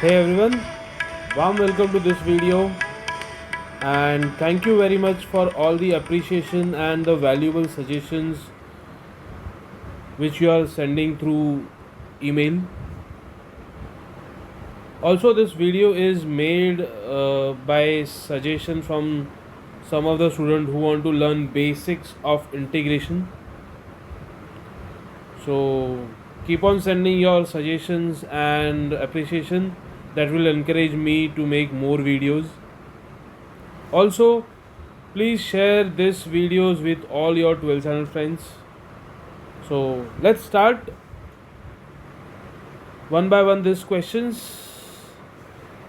Hey everyone, warm welcome to this video and thank you very much for all the appreciation and the valuable suggestions which you are sending through email. Also, this video is made by suggestion from some of the students who want to learn basics of integration. So keep on sending your suggestions and appreciation, that will encourage me to make more videos. Also, please share this videos with all your 12th channel friends. So let's start one by one these questions.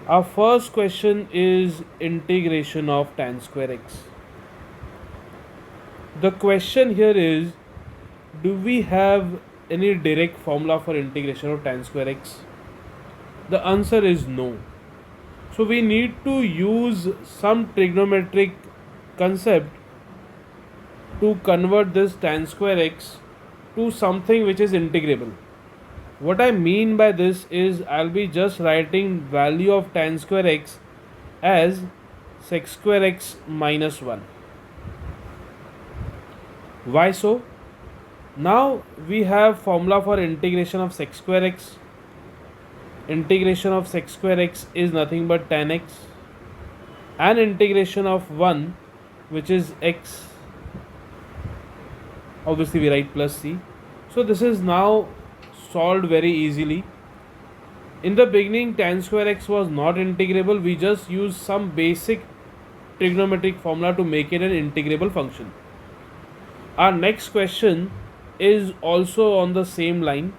Our first question is integration of tan square x. The question here is, do we have any direct formula for integration of tan square x? The answer is no. So we need to use some trigonometric concept to convert this tan square x to something which is integrable. What I mean by this is I'll be just writing value of tan square x as sec square x minus 1. Why so? Now we have formula for integration of sec square x. Integration of sec square x is nothing but tan x, and integration of 1, which is x, obviously we write plus c. So this is now solved very easily. In the beginning, tan square x was not integrable. We just used some basic trigonometric formula to make it an integrable function. Our next question is also on the same line,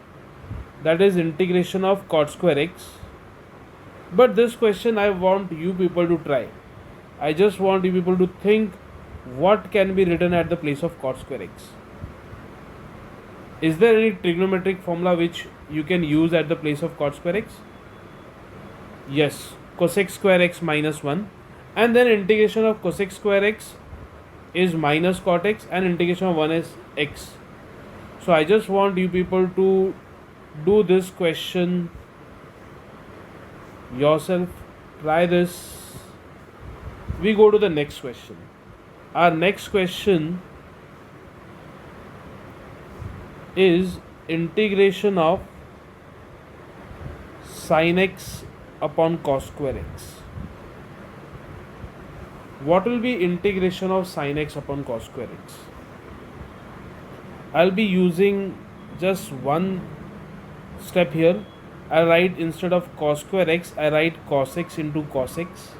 that is integration of cot square x. But this question I want you people to try. I just want you people to think what can be written at the place of cot square x. Is there any trigonometric formula which you can use at the place of cot square x? Yes, cosec square x minus 1, and then integration of cosec square x is minus cot x, and integration of 1 is x. So I just want you people to do this question yourself. Try this. We go to the next question. Our next question is integration of sin x upon cos square x. What will be integration of sin x upon cos square x? I'll be using just one step here. I write, instead of cos square x, I write cos x into cos x.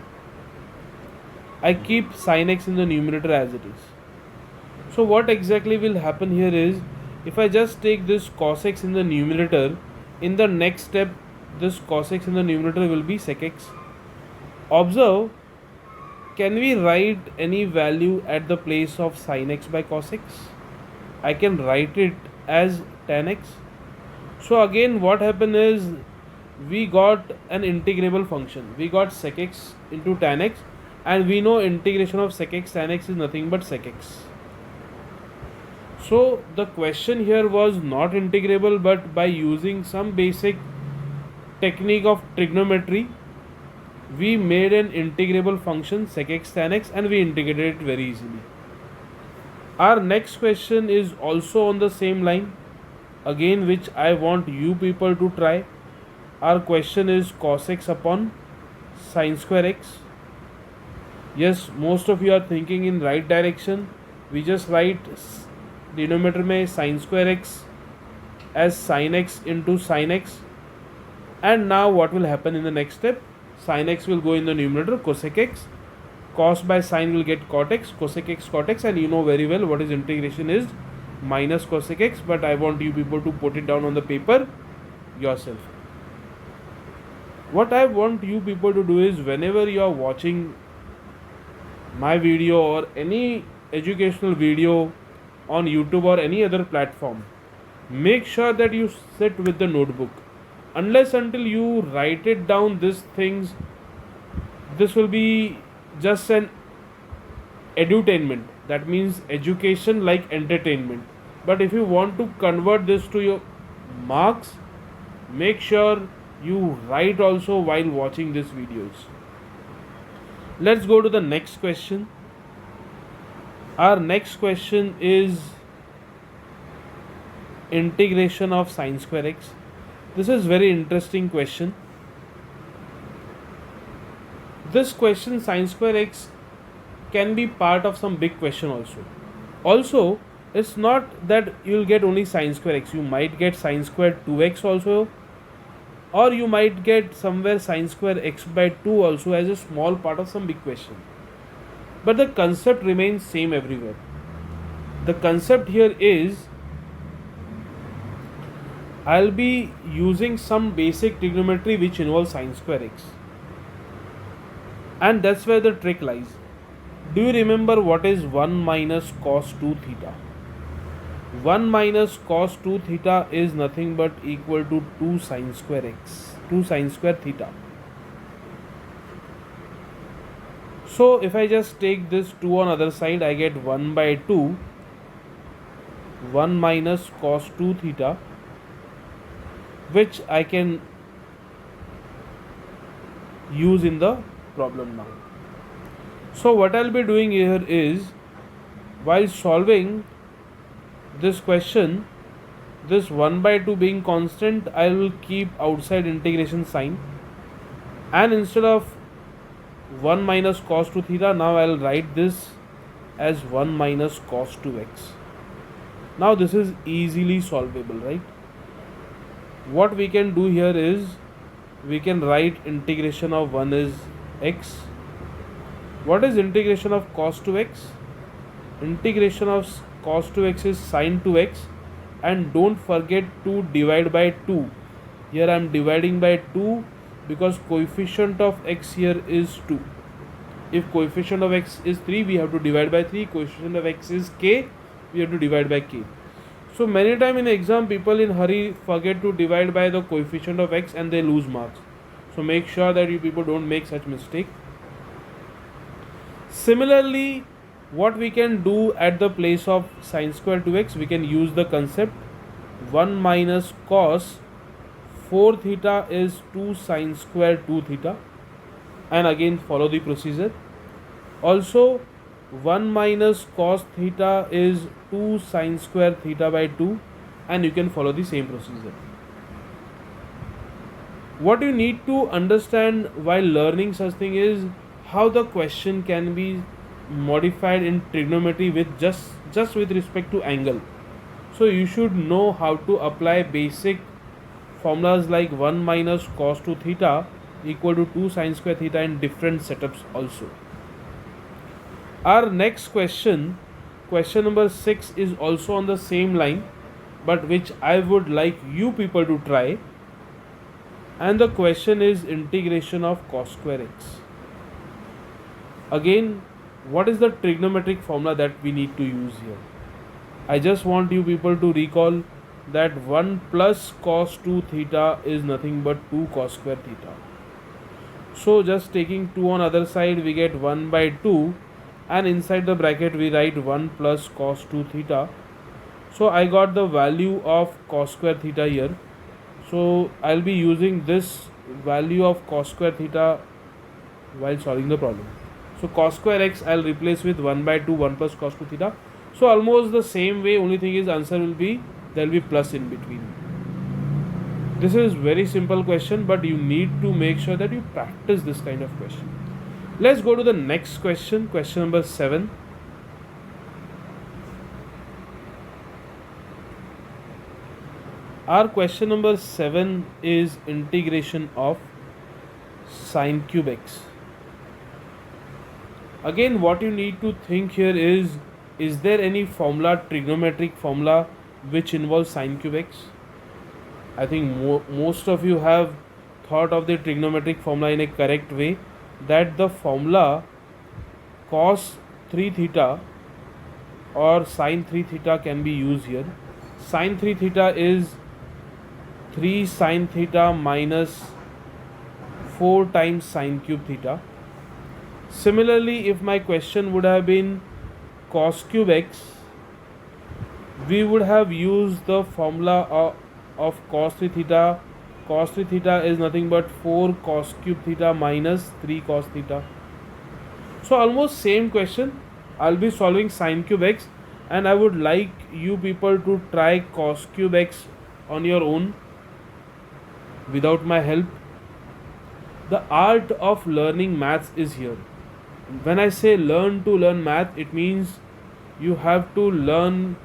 I keep sin x in the numerator as it is. So what exactly will happen here is, if I just take this cos x in the numerator, in the next step this cos x in the numerator will be sec x. Observe, can we write any value at the place of sin x by cos x? I can write it as tan x. So again what happened is, we got an integrable function. We got sec x into tan x, and we know integration of sec x tan x is nothing but sec x. So the question here was not integrable, but by using some basic technique of trigonometry, we made an integrable function sec x tan x, and we integrated it very easily. Our next question is also on the same line, again which I want you people to try. Our question is cos x upon sin square x. Yes, most of you are thinking in right direction. We just write denominator में sin square x as sin x into sin x, and now what will happen in the next step? Sin x will go in the numerator, cosec x, cos by sin will get cot x, cosec x cot x, and you know very well what is integration is minus cosec x, but I want you people to put it down on the paper yourself. What I want you people to do is, whenever you are watching my video or any educational video on YouTube or any other platform, make sure that you sit with the notebook. Unless until you write it down these things, this will be just an edutainment. That means education like entertainment. But if you want to convert this to your marks, make sure you write also while watching these videos. Let's go to the next question. Our next question is integration of sine square x. This is very interesting question. This question sine square x can be part of some big question also. Also, it's not that you'll get only sine square x. You might get sine square 2x also, or you might get somewhere sine square x by 2 also as a small part of some big question. But the concept remains same everywhere. The concept here is I'll be using some basic trigonometry which involves sine square x. And that's where the trick lies. Do you remember what is 1 minus cos 2 theta? 1 minus cos 2 theta is nothing but equal to 2 sine square x, 2 sine square theta. So if I just take this 2 on other side, I get 1 by 2, 1 minus cos 2 theta, which I can use in the problem now. So what I'll be doing here is, while solving this question, this 1 by 2 being constant, I will keep outside integration sign, and instead of 1 minus cos 2 theta, now I'll write this as 1 minus cos 2x. Now this is easily solvable, right? What we can do here is, we can write integration of 1 is x. What is integration of cos 2x? Integration of cos 2x is sin 2x, and don't forget to divide by 2. Here I am dividing by 2 because coefficient of x here is 2. If coefficient of x is 3, we have to divide by 3. Coefficient of x is k, we have to divide by k. So many times in exam, people in hurry forget to divide by the coefficient of x and they lose marks. So make sure that you people don't make such mistake. Similarly, what we can do at the place of sin square 2x, we can use the concept 1 minus cos 4 theta is 2 sin square 2 theta, and again follow the procedure. Also 1 minus cos theta is 2 sin square theta by 2, and you can follow the same procedure. What you need to understand while learning such thing is how the question can be modified in trigonometry with just with respect to angle. So you should know how to apply basic formulas like 1 minus cos 2 theta equal to 2 sin square theta in different setups also. Our next question, question number 6, is also on the same line, but which I would like you people to try. And the question is integration of cos square x. Again, what is the trigonometric formula that we need to use here? I just want you people to recall that 1 plus cos 2 theta is nothing but 2 cos square theta. So just taking 2 on other side, we get 1 by 2, and inside the bracket we write 1 plus cos 2 theta. So I got the value of cos square theta here. So I'll be using this value of cos square theta while solving the problem. So cos square x I'll replace with 1 by 2, 1 plus cos 2 theta. So almost the same way, only thing is answer will be, there will be plus in between. This is very simple question, but you need to make sure that you practice this kind of question. Let's go to the next question, question number 7. Our question number 7 is integration of sine cube x. Again, what you need to think here is there any formula, trigonometric formula, which involves sine cube x? I think most of you have thought of the trigonometric formula in a correct way, that the formula cos 3 theta or sin 3 theta can be used here. Sin 3 theta is 3 sin theta minus 4 times sin cube theta. Similarly, if my question would have been cos cube x, we would have used the formula of cos 3 theta Cos 3 theta is nothing but 4 cos cube theta minus 3 cos theta. So almost same question. I'll be solving sin cube x, and I would like you people to try cos cube x on your own without my help. The art of learning maths is here. When I say learn to learn math, it means you have to learn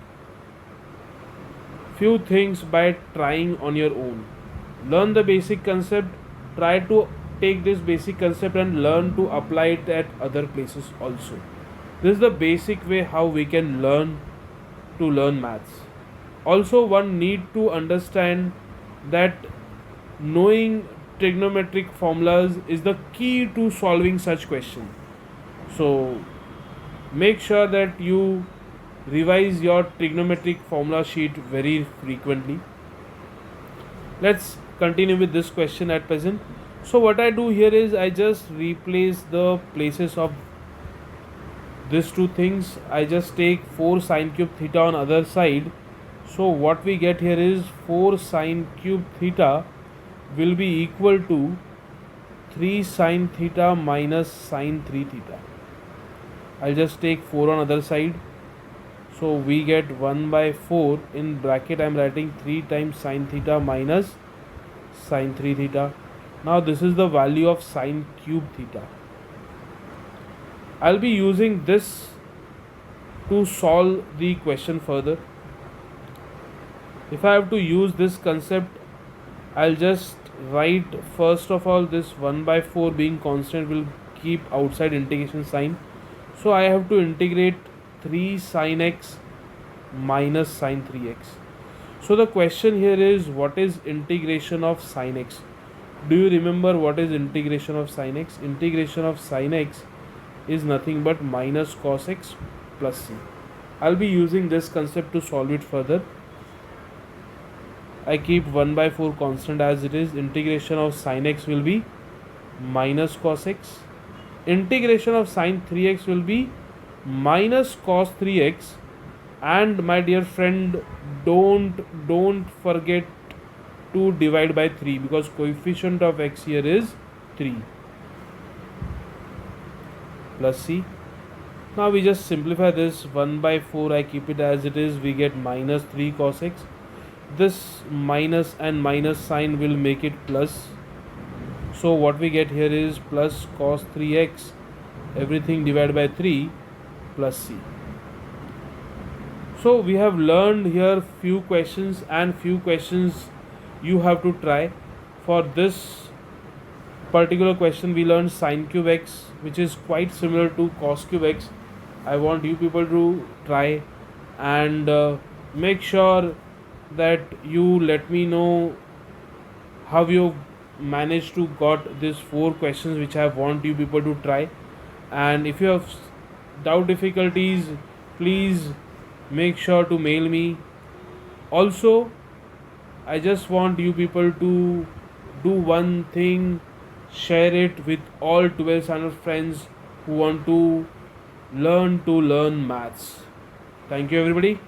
few things by trying on your own. Learn the basic concept, try to take this basic concept and learn to apply it at other places also. This is the basic way how we can learn to learn maths. Also, one need to understand that knowing trigonometric formulas is the key to solving such questions. So make sure that you revise your trigonometric formula sheet very frequently. Let's continue with this question at present. So what I do here is I just replace the places of these two things. I just take 4 sine cube theta on other side. So what we get here is 4 sine cube theta will be equal to 3 sine theta minus sine 3 theta. I'll just take 4 on other side. So we get 1 by 4 in bracket. I'm writing 3 times sine theta minus sine 3 theta. Now this is the value of sine cube theta. I'll be using this to solve the question further. If I have to use this concept, I'll just write first of all this 1 by 4 being constant will keep outside integration sign. So I have to integrate 3 sin x minus sin 3x. So the question here is, what is integration of sin x? Do you remember what is integration of sin x? Integration of sin x is nothing but minus cos x plus c. I'll be using this concept to solve it further. I keep 1 by 4 constant as it is. Integration of sin x will be minus cos x. Integration of sin 3x will be minus cos 3x. And my dear friend, don't forget to divide by 3 because coefficient of x here is 3 plus c. Now we just simplify this. 1 by 4 I keep it as it is. We get minus 3 cos x. This minus and minus sign will make it plus. So what we get here is plus cos 3x, everything divided by 3 plus c. So we have learned here few questions, and few questions you have to try. For this particular question we learned sin cube x, which is quite similar to cos cube x. I want you people to try and make sure that you let me know how you managed to got these 4 questions which I want you people to try. And if you have doubt difficulties, please make sure to mail me. Also, I just want you people to do one thing: share it with all 12 standard friends who want to learn maths. Thank you everybody.